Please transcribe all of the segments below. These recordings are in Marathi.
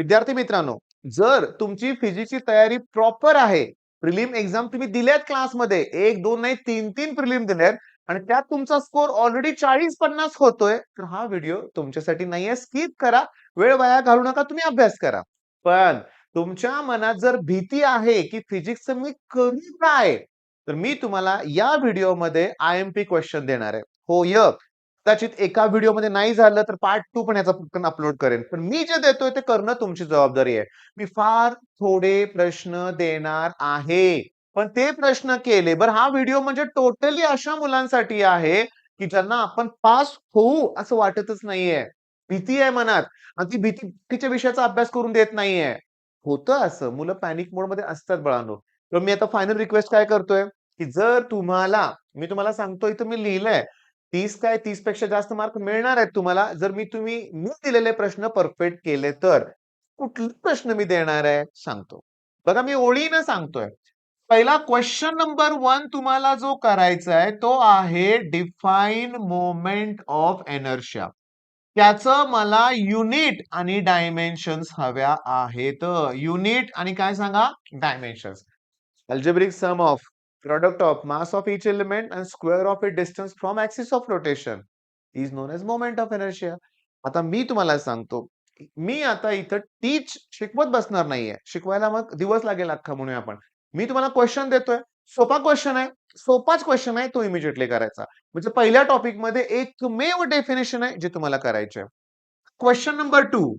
विद्यार्थी मित्रांनो, जर तुमची फिजिक्सची तयारी प्रॉपर आहे, प्रिलिम एक्झाम तुम्ही दिल्यात क्लासमध्ये, 1, 2 नाही 3 प्रिलिम दिल्यात आणि त्यात तुमचा स्कोर ऑलरेडी 40-50 होतोय, तर हा व्हिडिओ तुमच्यासाठी नाहीये. स्किप करा. वेळ वाया घालवू नका. तुम्ही अभ्यास करा. पण तुमच्या मनात जर भीती आहे, की फिजिक्सचं मी करू काय? तर मी तुम्हाला या व्हिडिओमध्ये आय-एम-पी क्वेशन देणार आहे. हो, कदाचित एका व्हिडिओमध्ये नाही झालं तर पार्ट 2 पण याचा पटकन अपलोड करेन. पण मी जे देतोय ते करणं तुमची जबाबदारी आहे. मी फार थोडे प्रश्न देणार आहे. पण ते प्रश्न केले बरं हा व्हिडिओ म्हणजे टोटली अशा मुलांसाठी आहे, की ज्यांना आपण पास होऊ असं वाटतच नाहीये. भीती आहे मनात आणि ती भीती बाकीच्या विषयाचा अभ्यास करून देत नाहीये. होतं असं. मुलं पॅनिक मोडमध्ये असतात बाळांनो. तर मी आता फायनल रिक्वेस्ट काय करतोय, की जर तुम्हाला मी तुम्हाला सांगतो इथं मी लिहिलंय 30 काय 30 पेक्षा जास्त मार्क मिळणार आहेत तुम्हाला जर मी दिलेले प्रश्न परफेक्ट केले तर. कुठले प्रश्न मी देणार आहे सांगतो. बघा मी ओळीनं सांगतोय. पहिला क्वेश्चन नंबर 1 तुम्हाला जो करायचा आहे तो आहे डिफाइन मोमेंट ऑफ इनर्शिया. त्याचं मला युनिट आणि डायमेन्शन्स हव्या आहेत. युनिट आणि काय सांगा? Dimensions. Algebraic sum of product of mass of each element and square of its distance from axis of rotation is known as moment of inertia. आता मी तुम्हाला सांगतो, मी आता इथं टीच शिकवत बसणार नाहीये. शिकवायला मग दिवस लागेल अख्खा म्हणूया आपण. मी तुम्हाला क्वेशन देतोय. सोपा क्वेशन आहे. सोपाच क्वेशन आहे तो इमिजिएटली करायचा. म्हणजे पहिल्या टॉपिकमध्ये एकमेव डेफिनेशन आहे जे तुम्हाला करायचे आहे. क्वेशन नंबर 2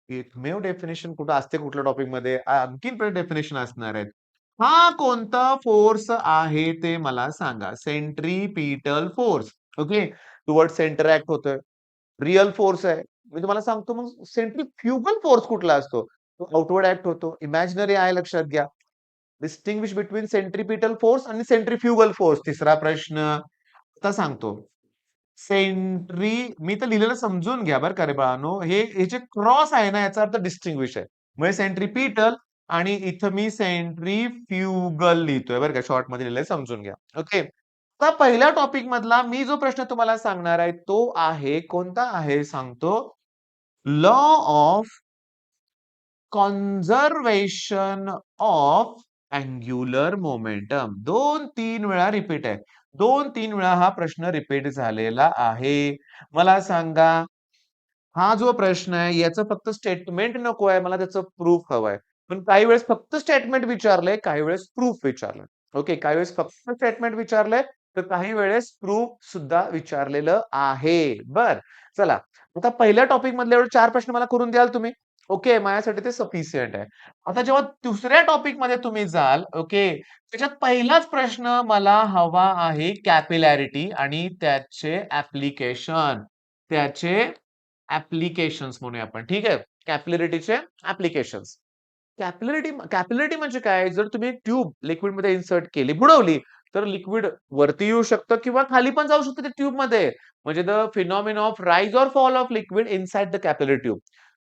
एकमेव डेफिनेशन कुठं असते कुठल्या टॉपिकमध्ये? आणखीन डेफिनेशन असणार आहेत. हा कोणता फोर्स आहे ते मला सांगा. Centripetal force. Okay. Towards centre act होतोय. रिअल फोर्स आहे. मी तुम्हाला सांगतो मग सेंट्रीफ्युगल फोर्स कुठला असतो? तो आउटवर्ड ॲक्ट होतो. इमॅजिनरी आहे लक्षात घ्या. डिस्टिंग्विश बिटवीन सेंट्रीपिटल फोर्स आणि सेंट्रीफ्युगल फोर्स. तिसरा प्रश्न आता सांगतो. मी तर लिहिलेलं समजून घ्या बरं का रे बाळांनो. हे जे क्रॉस आहे ना याचा अर्थ डिस्टिंग्विश आहे. म्हणजे सेंट्रीपिटल आणि इथं मी सेंट्रीफ्युगल लिहितोय बरं का शॉर्टमध्ये लिहिलंय समजून घ्या. ओके. आता पहिल्या टॉपिक मधला मी जो प्रश्न तुम्हाला सांगणार आहे तो आहे कोणता आहे सांगतो. Law of conservation of angular momentum 2-3 वेळा रिपीट आहे. 2-3 वेळा हा प्रश्न रिपीट झालेला आहे. मला सांगा, हा जो प्रश्न आहे याचं फक्त स्टेटमेंट नको आहे, मला त्याचं प्रूफ हवंय. पण काही वेळेस फक्त स्टेटमेंट विचारलंय, काही वेळेस प्रूफ विचारलंय. ओके, काही वेळेस फक्त स्टेटमेंट विचारलंय, तर काही वेळेस प्रूफ सुद्धा विचारलेलं आहे. बर चला, आता पहिल्या टॉपिक मधले एवढे 4 प्रश्न मला करून द्याल तुम्ही? ओके, माझ्यासाठी ते सफिशियंट आहे. आता जेव्हा दुसऱ्या टॉपिक मध्ये तुम्ही जाल, ओके, त्याच्यात पहिलाच प्रश्न मला हवा आहे कॅपिलॅरिटी आणि त्याचे ऍप्लिकेशन. त्याचे ऍप्लिकेशन्स म्हणूया आपण. ठीक आहे. कॅपिलॅरिटीचे ऍप्लिकेशन्स. कॅपिलॅरिटी म्हणजे काय? जर तुम्ही ट्यूब लिक्विडमध्ये इन्सर्ट केली, बुडवली, तर लिक्विड वरती येऊ शकतं किंवा खाली पण जाऊ शकतं त्या ट्यूबमध्ये. म्हणजे the phenomena of rise or fall of liquid inside the capillary tube.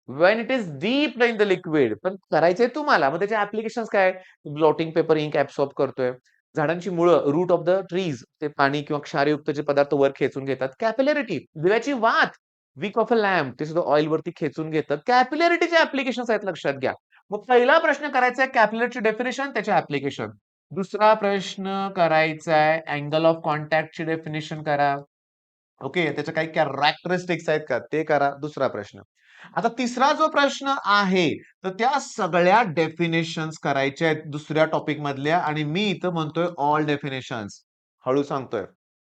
When it is deep in the liquid. पण करायचंय तुम्हाला. मग त्याचे ऍप्लिकेशन्स काय? ब्लॉटिंग पेपर इंक ऍब्सॉर्ब करतोय. झाडांची मुळं, रूट ऑफ द ट्रीज, ते पाणी किंवा क्षारयुक्त जे पदार्थ वर खेचून घेतात. कॅपिलॅरिटी. दिव्याची वात, विक ऑफ अ लॅम्प, ते सुद्धा ऑइल वरती खेचून घेतात. कॅपिलॅरिटीचे ऍप्लिकेशन्स आहेत लक्षात घ्या. मग पहिला प्रश्न करायचा आहे कॅपिलरची डेफिनेशन त्याचे ऍप्लिकेशन. दुसरा प्रश्न करायचा आहे अँगल ऑफ कॉन्टॅक्टची डेफिनेशन करा. ओके, त्याच्या काही कॅरेक्टरिस्टिक्स आहेत का ते करा. दुसरा प्रश्न. आता तिसरा जो प्रश्न आहे तर त्या सगळ्या डेफिनेशन्स करायच्या आहेत दुसऱ्या टॉपिक मधल्या आणि मी इथं म्हणतोय ऑल डेफिनेशन्स. हळू सांगतोय.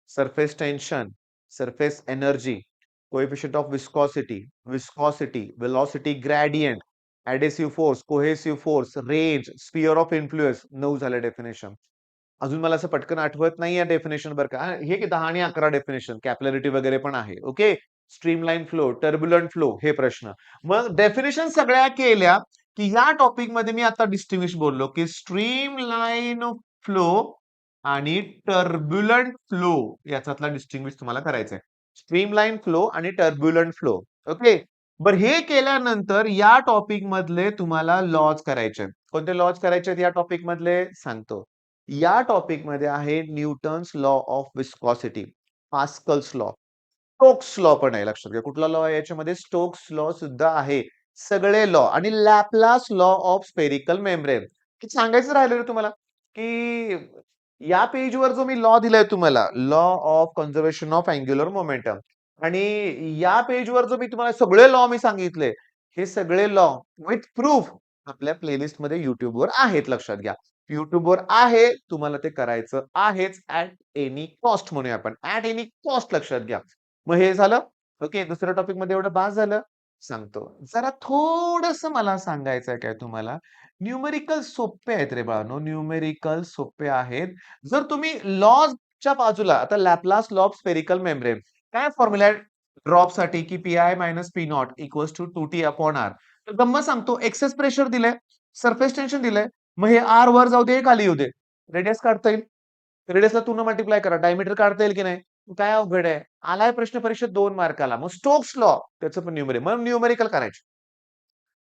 Surface tension, surface energy, coefficient of viscosity, velocity gradient, adhesive force, cohesive force, range, sphere of influence. 9 झाले डेफिनेशन. अजून मला असं पटकन आठवत नाहीये डेफिनेशन बरं का. हे की 10 आणि 11 डेफिनेशन. कॅपिलॅरिटी वगैरे पण आहे. Okay. Streamline flow, turbulent flow हे प्रश्न. मग डेफिनेशन सगळ्या केल्या, की या टॉपिक मध्ये मी आता डिस्टिंग्विश बोललो, की स्ट्रीमलाईन फ्लो आणि टर्ब्युलंट फ्लो याच्यातला डिस्टिंग्विश तुम्हाला करायचा आहे. स्ट्रीमलाईन फ्लो आणि टर्ब्युलंट फ्लो. ओके. बरं हे केल्यानंतर या टॉपिक मधले तुम्हाला लॉज करायचे आहेत. कोणते लॉज करायचे आहेत या टॉपिक मधले सांगतो. या टॉपिक मध्ये आहे Newton's law of viscosity, Pascal's law, Stokes law पण आहे लक्षात घ्या. कुठला लॉ आहे याच्यामध्ये? स्टोक्स लॉ सुद्धा आहे. सगळे लॉ आणि Laplace law of spherical membrane. की सांगायचं राहिलं तुम्हाला, की या पेजवर जो मी लॉ दिलाय तुम्हाला, law of conservation of angular momentum आणि या पेजवर जो मी तुम्हाला सगळे लॉ मी सांगितले, हे सगळे लॉ विथ प्रूफ आपल्या प्लेलिस्टमध्ये YouTubeवर आहेत लक्षात घ्या. YouTubeवर आहे, तुम्हाला ते करायचं आहेच ॲट एनी कॉस्ट म्हणूया आपण. ॲट एनी कॉस्ट लक्षात घ्या. मग हे झालं. ओके. दुसऱ्या टॉपिकमध्ये एवढं बास झालं. सांगतो. जरा थोडंसं मला सांगायचंय काय तुम्हाला, न्यूमेरिकल सोपे आहेत रे बाळांनो, न्यूमेरिकल सोपे आहेत. जर तुम्ही लॉजच्या बाजूला आता Laplace law of spherical membrane काय फॉर्म्युला आहे ड्रॉपसाठी की P I minus P naught equals to 2t upon R. तर गंमत सांगतो एक्सेस प्रेशर दिलंय, सरफेस टेन्शन दिलंय. मग हे आर वर जाऊ दे, हे खाली येऊ दे. रेडियस काढता येईल. रेडियसला 2 मल्टिप्लाय करा. डायमीटर काढता येईल की नाही? काय अवघड आहे? आलाय प्रश्न परीक्षेत 2 मार्काला. मग स्टोक्स लॉ त्याचं पण मग न्यूमेरिकल करायचे.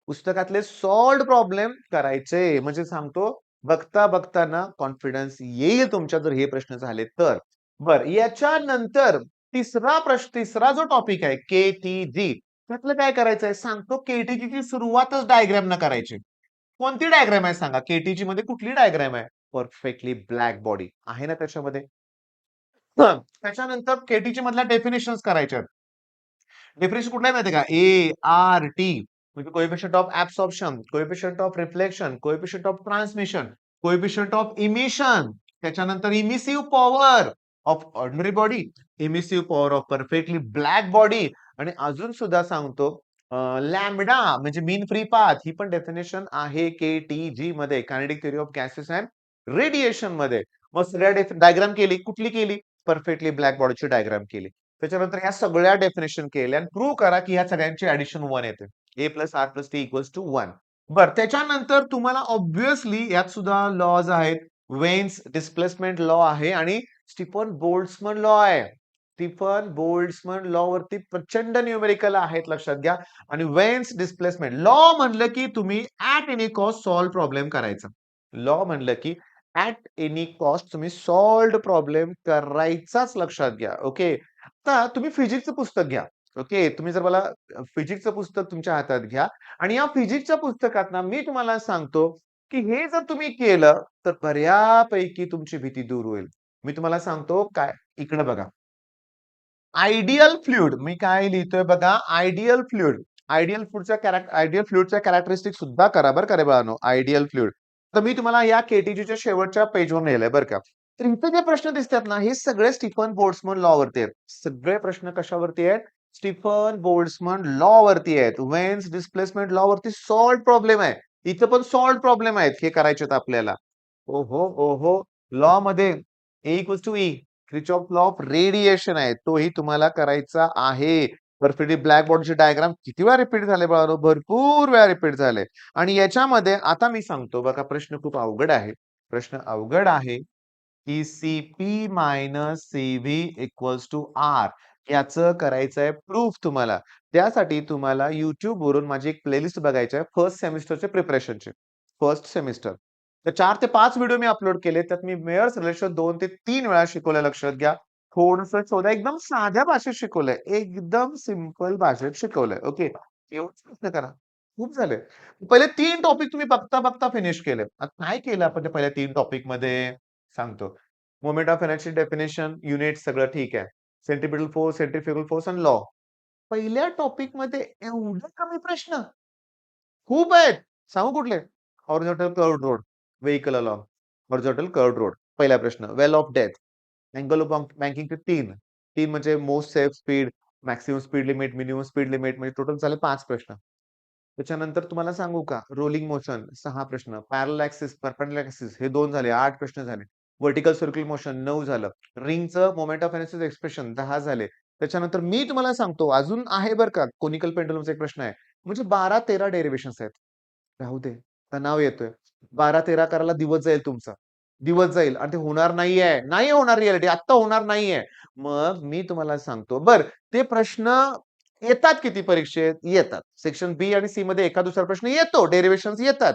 पुस्तकातले सॉल्व्ड प्रॉब्लेम करायचे. म्हणजे सांगतो बघता बघताना कॉन्फिडन्स येईल तुमच्या जर हे प्रश्न झाले तर. बर याच्यानंतर तिसरा जो टॉपिक आहे केटीजी त्यातलं काय करायचंय सांगतो केटीजीची सुरुवातच डायग्राम न करायची. कोणती डायग्राम आहे सांगा केटीजी मध्ये कुठली डायग्राम आहे? परफेक्टली ब्लॅक बॉडी आहे ना त्याच्यामध्ये. त्याच्यानंतर केटीजी मधल्या डेफिनेशन्स करायच्या. डेफिनेशन कुठला आहे माहिती का? ART म्हणजे coefficient of absorption, coefficient of reflection, coefficient of transmission, coefficient of emission, त्याच्यानंतर emissive power of ordinary body, emissive power of perfectly black body आणि अजून सुद्धा सांगतो लॅम्बडा म्हणजे मीन फ्री पाथ ही पण डेफिनेशन आहे KTG मध्ये kinetic theory of gases and radiation मध्ये. मग सगळ्या डायग्राम केली कुठली केली? परफेक्टली ब्लॅक बॉडीची डायग्राम केली. त्याच्यानंतर ह्या सगळ्या डेफिनेशन केल्या आणि प्रूव्ह करा की ह्या सगळ्यांची ऍडिशन 1 येते. A plus R plus T equals to 1. बरं त्याच्यानंतर तुम्हाला ऑब्व्हियसली यात सुद्धा लॉज आहेत. वेन्स डिस्प्लेसमेंट लॉ आहे आणि स्टीफन बोल्ट्झमन लॉ आहे. स्टीफन बोल्ट्झमन लॉ वरती प्रचंड न्यूमेरिकल आहेत लक्षात घ्या. आणि वेन्स डिस्प्लेसमेंट लॉ म्हणलं की तुम्ही at any cost solve problem करायचा. लॉ म्हणलं की ऍट एनी कॉस्ट तुम्ही सॉल्व्ड प्रॉब्लेम करायचाच लक्षात घ्या. ओके. आता तुम्ही फिजिक्सचं पुस्तक घ्या. ओके. तुम्ही जर मला फिजिक्सचं पुस्तक तुमच्या हातात घ्या आणि या फिजिक्सच्या पुस्तकात ना मी तुम्हाला सांगतो, की हे जर तुम्ही केलं, तर बऱ्यापैकी तुमची भीती दूर होईल. मी तुम्हाला सांगतो काय इकडे बघा. आयडियल फ्लुइड मी काय लिहितोय बघा आयडियल फ्लुइड. आयडियल फ्लुइडच्या कॅरेक्टरिस्टिक सुद्धा करा बरं का रे बाळांनो. Ideal fluid. तर मी तुम्हाला या केटीजीच्या शेवटच्या पेजवर नेलंय बरं का. तर इथे जे प्रश्न दिसतात ना हे सगळे स्टीफन बोल्ट्झमन लॉ वरती आहेत. सगळे प्रश्न कशावरती आहेत? स्टीफन बोल्ट्झमन लॉ वरती आहेत. वेन्स डिस्प्लेसमेंट लॉ वरती सॉल्व्ड प्रॉब्लेम आहे. इथं पण सॉल्व्ड प्रॉब्लेम आहेत. हे करायचे आपल्याला. ओहो, ओहो. लॉ मध्ये A equals to E Kirchhoff law of radiation आहे. तोही तुम्हाला करायचा आहे. परफेक्टली ब्लॅक बॉडीचे डायग्राम किती वेळा रिपीट झाले बाळांनो? भरपूर वेळा रिपीट झाले. आणि याच्यामध्ये आता मी सांगतो बघा प्रश्न खूप अवघड आहे. प्रश्न अवघड आहे. की CP minus CV equals to R याचं करायचंय प्रूफ तुम्हाला. त्यासाठी तुम्हाला YouTube वरून माझी एक प्लेलिस्ट बघायची आहे फर्स्ट सेमिस्टरचे प्रिपरेशनचे. First semester. तर 4 ते 5 व्हिडिओ मी अपलोड केले. त्यात मी मेयर्स रिलेशन 2 ते 3 वेळा शिकवलंय लक्षात घ्या. थोडंसं शोधा एकदम साध्या भाषेत शिकवलंय. एकदम सिंपल भाषेत शिकवलंय. ओके. एवढंच प्रश्न करा. खूप झाले. पहिले 3 टॉपिक तुम्ही बघता फिनिश केले. आता काय केलं आपण त्या पहिल्या 3 टॉपिकमध्ये? सांगतो. Moment of inertia definition, unit सगळं ठीक आहे. सेंट्रिपिटल फोर्स, सेंट्रिफ्युगल फोर्स आणि लॉ. पहिल्या टॉपिकमध्ये एवढे कमी प्रश्न? खूप आहेत. सांगू कुठले? Horizontal curved road, vehicle along. Horizontal curved road. पहिला प्रश्न. वेल ऑफ डेथ. अँगल ऑफ बँकिंगचे 3. 3 म्हणजे most safe speed, maximum speed limit, minimum speed limit म्हणजे टोटल झाले 5 प्रश्न. त्याच्यानंतर तुम्हाला सांगू का रोलिंग मोशन 6 प्रश्न, पॅरलल ऍक्सिस, परपेंडिक्युलर ऍक्सिस हे 2 झाले, 8 प्रश्न झाले. व्हर्टिकल सर्क्युलर मोशन 9 झालं. रिंगचं मोमेंट ऑफ इनर्शिया एक्सप्रेशन 10 झाले. त्याच्यानंतर मी तुम्हाला सांगतो अजून आहे बरं का कोनिकल पेंडुलमचा एक प्रश्न आहे. म्हणजे 12-13 डेरिव्हेशन्स आहेत. राहू दे. तणाव येतोय. 12-13 करायला दिवस जाईल तुमचा. दिवस जाईल आणि ते होणार नाहीये. नाही होणार रिअलिटी. आत्ता होणार नाहीये. मग मी तुम्हाला सांगतो. बरं ते प्रश्न येतात किती परीक्षेत? येतात. सेक्शन बी आणि सी मध्ये एका दुसरा प्रश्न येतो. डेरिव्हेशन्स येतात.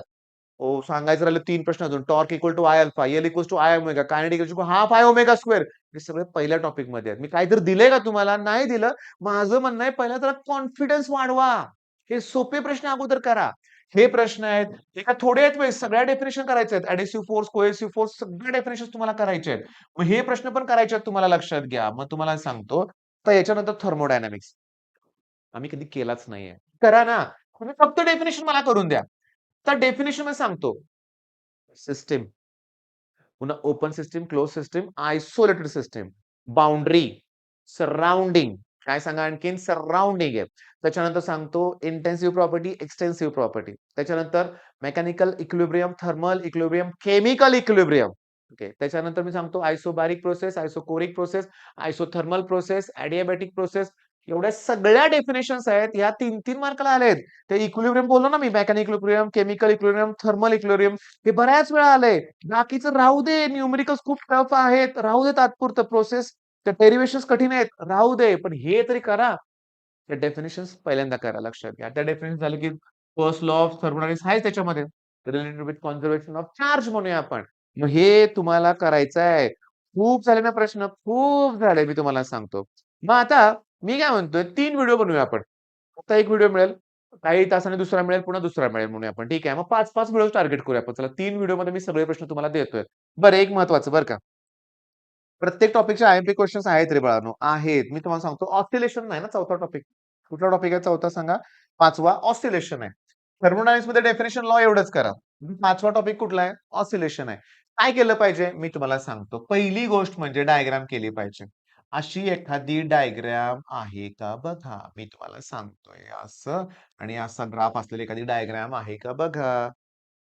हो, सांगायचं राहिलं 3 प्रश्न अजून. Torque equal to I alpha, L equals to I omega, kinetic equal to half I omega square. हे सगळे पहिल्या टॉपिकमध्ये आहेत. मी काहीतरी दिलंय का तुम्हाला? नाही दिलं. माझं म्हणणं आहे पहिला जरा कॉन्फिडन्स वाढवा. हे सोपे प्रश्न अगोदर करा. हे प्रश्न आहेत, हे काय थोडे आहेत व्हय, सगळ्या डेफिनिशन करायच्या आहेत. एडहेसिव्ह फोर्स, कोहेसिव्ह फोर्स सगळ्या डेफिनिशन तुम्हाला करायच्या आहेत. मग हे प्रश्न पण करायचे आहेत तुम्हाला लक्षात घ्या. मग तुम्हाला सांगतो, तर याच्यानंतर थर्मोडायनामिक्स. आम्ही कधी केलाच नाहीये. करा ना. तुम्ही फक्त डेफिनिशन मला करून द्या. तर डेफिनिशन मी सांगतो. सिस्टम, पुन्हा open system, close system, isolated system, boundary, surrounding. काय सांगा आणखीन? सराउंडिंग आहे. त्याच्यानंतर सांगतो इंटेन्सिव्ह प्रॉपर्टी, एक्सटेन्सिव्ह प्रॉपर्टी. त्याच्यानंतर mechanical equilibrium, thermal equilibrium, chemical equilibrium. Okay. त्याच्यानंतर मी सांगतो isobaric process, isochoric process, isothermal process, adiabatic process. एवढ्या सगळ्या डेफिनेशन्स आहेत. या 3-3 मार्काला आलेत. ते इक्विलिब्रियम बोललो ना मी, mechanical equilibrium, chemical equilibrium, thermal equilibrium. हे बऱ्याच वेळा आलंय. बाकीचं राहू दे. न्यूमेरिकल्स खूप टफ आहेत. राहू दे तात्पुरतं. प्रोसेस त्या डेरिव्हेशन्स कठीण आहेत. राहू दे. पण हे तरी करा. त्या डेफिनेशन्स पहिल्यांदा करा. लक्षात घ्या. त्या डेफिनेशन झालं की फर्स्ट लॉ ऑफ थर्मोडायनामिक्स आहे त्याच्यामध्ये. Related with conservation of charge म्हणूया आपण. मग हे तुम्हाला करायचं आहे. खूप झाले ना प्रश्न. खूप झाले मी तुम्हाला सांगतो. मग आता मी काय म्हणतोय 3 व्हिडिओ बनवूया आपण. आता 1 व्हिडिओ मिळेल. काही तासाने दुसरा मिळेल, पुन्हा दुसरा मिळेल म्हणूया आपण. ठीक आहे. मग 5-5 व्हिडिओ टार्गेट करूया आपण. चला 3 व्हिडिओमध्ये मी सगळे प्रश्न तुम्हाला देतोय. बरं एक महत्वाचं बरं का. प्रत्येक टॉपिकचे आय-एम-पी क्वेश्चन्स आहेत रे बाळांनो, आहेत. मी तुम्हाला सांगतो ऑस्सिलेशन नाही ना चौथा टॉपिक. कुठला टॉपिक आहे चौथा सांगा? 5वा ऑस्सिलेशन आहे. थर्मोडायनामिक्समध्ये डेफिनिशन लॉ एवढंच करा. 5वा टॉपिक कुठला आहे? ऑस्सिलेशन आहे. काय केलं पाहिजे? मी तुम्हाला सांगतो. पहिली गोष्ट म्हणजे डायग्राम केली पाहिजे. अशी एखादी डायग्राम आहे का बघा. मी तुम्हाला सांगतोय असं आणि असा ग्राफ असलेली एखादी डायग्राम आहे का बघा.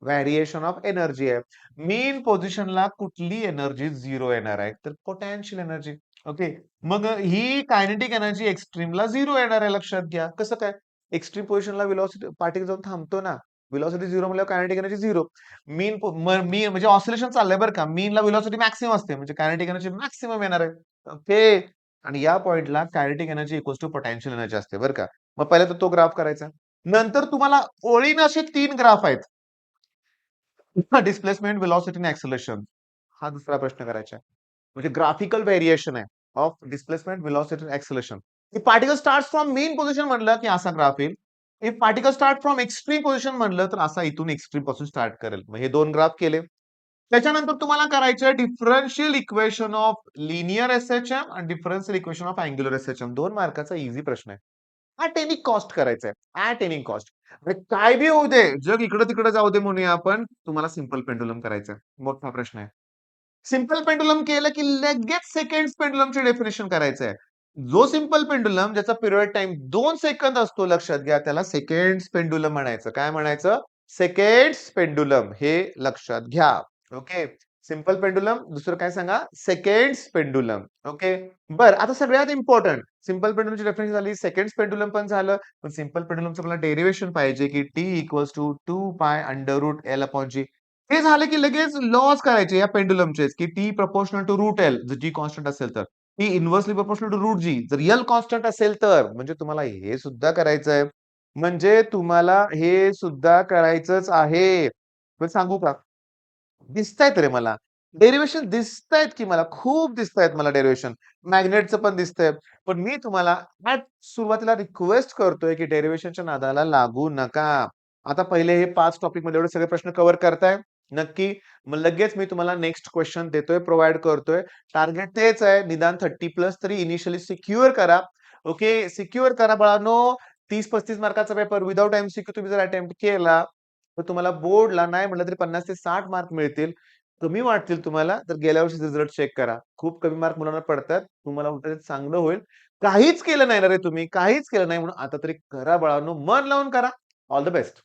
व्हेरिएशन ऑफ एनर्जी आहे. मीन पोझिशनला कुठली एनर्जी 0 येणार आहे? तर पोटेन्शियल एनर्जी. ओके. मग ही कायनेटिक एनर्जी एक्स्ट्रीमला 0 येणार आहे लक्षात घ्या. कसं काय? एक्स्ट्रीम पोझिशनला व्हेलॉसिटी पार्टिकल जाऊन थांबतो ना. व्हेलॉसिटी 0 म्हणल्यावर कायनेटिक एनर्जी 0. मीन म्हणजे ऑसिलेशन चाललंय बरं का. मीनला व्हेलॉसिटी मॅक्सिमम असते म्हणजे कायनेटिक एनर्जी मॅक्सिमम येणार आहे. ओके. आणि या पॉइंटला kinetic energy equals to potential energy असते बरं का. मग पहिला तर तो ग्राफ करायचा. नंतर तुम्हाला ओळीनं असे 3 ग्राफ आहेत. डिस्प्लेसमेंट, व्हेलॉसिटी आणि एक्सेलरेशन. हा दुसरा प्रश्न करायचा आहे. म्हणजे ग्राफिकल व्हेरिएशन आहे ऑफ डिस्प्लेसमेंट, व्हेलॉसिटी आणि acceleration. If particle starts from main position म्हणलं की असा ग्राफ येईल. If particle start from extreme position म्हणलं तर असा इथून एक्स्ट्रीम पासून स्टार्ट करेल. मग हे 2 ग्राफ केले. त्याच्यानंतर तुम्हाला करायचं आहे differential equation of linear SHM आणि differential equation of angular SHM. 2 मार्काचा इझी प्रश्न आहे. ॲट एनी कॉस्ट करायचा आहे. At any cost. अरे काय बी होऊ दे, जग इकडं-तिकडं जाऊ दे म्हणूया आपण, तुम्हाला सिंपल पेंडुलम करायचं आहे. मोठा प्रश्न आहे. सिंपल पेंडुलम केलं की लगेच सेकंड्स पेंडुलमची डेफिनिशन करायचं आहे. जो सिंपल पेंडुलम ज्याचा पिरियड टाइम 2 सेकंद असतो लक्षात घ्या, त्याला सेकंड्स पेंडुलम म्हणायचं. काय म्हणायचं? Seconds pendulum. हे लक्षात घ्या. ओके. सिंपल पेंडुलम, दुसरं काय सांगा? Seconds pendulum. ओके. बरं आता सगळ्यात इम्पोर्टंट सिंपल पेंडुलमची डेफिनिशन झाली, सेकंड्स पेंडुलम पण झालं. पण सिंपल पेंडुलमचं मला डेरिव्हेशन पाहिजे की T equals to 2 pi under root L upon G. हे झालं की लगेच लॉज करायचे या पेंडुलमचेच की T proportional to root L जर जी कॉन्स्टंट असेल तर. T inversely proportional to root G जर एल कॉन्स्टंट असेल तर. म्हणजे तुम्हाला हे सुद्धा करायचंय. म्हणजे तुम्हाला हे सुद्धा करायचंच आहे. पण सांगू का? दिसतायत रे मला. डेरिव्हेशन दिसतायत की मला. खूप दिसतायत मला डेरिव्हेशन. मॅग्नेटचं पण दिसतंय. पण मी तुम्हाला सुरुवातीला रिक्वेस्ट करतोय की डेरिव्हेशनच्या नादाला लागू नका. आता पहिले हे 5 टॉपिकमध्ये एवढे सगळे प्रश्न कव्हर करताय? नक्की. मग लगेच मी तुम्हाला नेक्स्ट क्वेशन देतोय, प्रोव्हाईड करतोय. टार्गेट तेच आहे. निदान 30+ तरी इनिशियली सिक्युअर करा. ओके. सिक्युअर करा बाळांनो. 30-35 मार्काचा पेपर विथआऊट एमसीक्यू तुम्ही जर अटेम्प्ट केला, तर तुम्हाला बोर्डला नाही म्हटलं तरी 50 ते 60 मार्क मिळतील. कमी वाटतील तुम्हाला, तर गेल्या वर्षीचे रिझल्ट चेक करा. खूप कमी मार्क मुलांना पडतात. तुम्हाला कुठेतरी चांगलं होईल. काहीच केलं नाही ना रे तुम्ही, काहीच केलं नाही म्हणून आता तरी करा बाळांनो. मन लावून करा. All the best.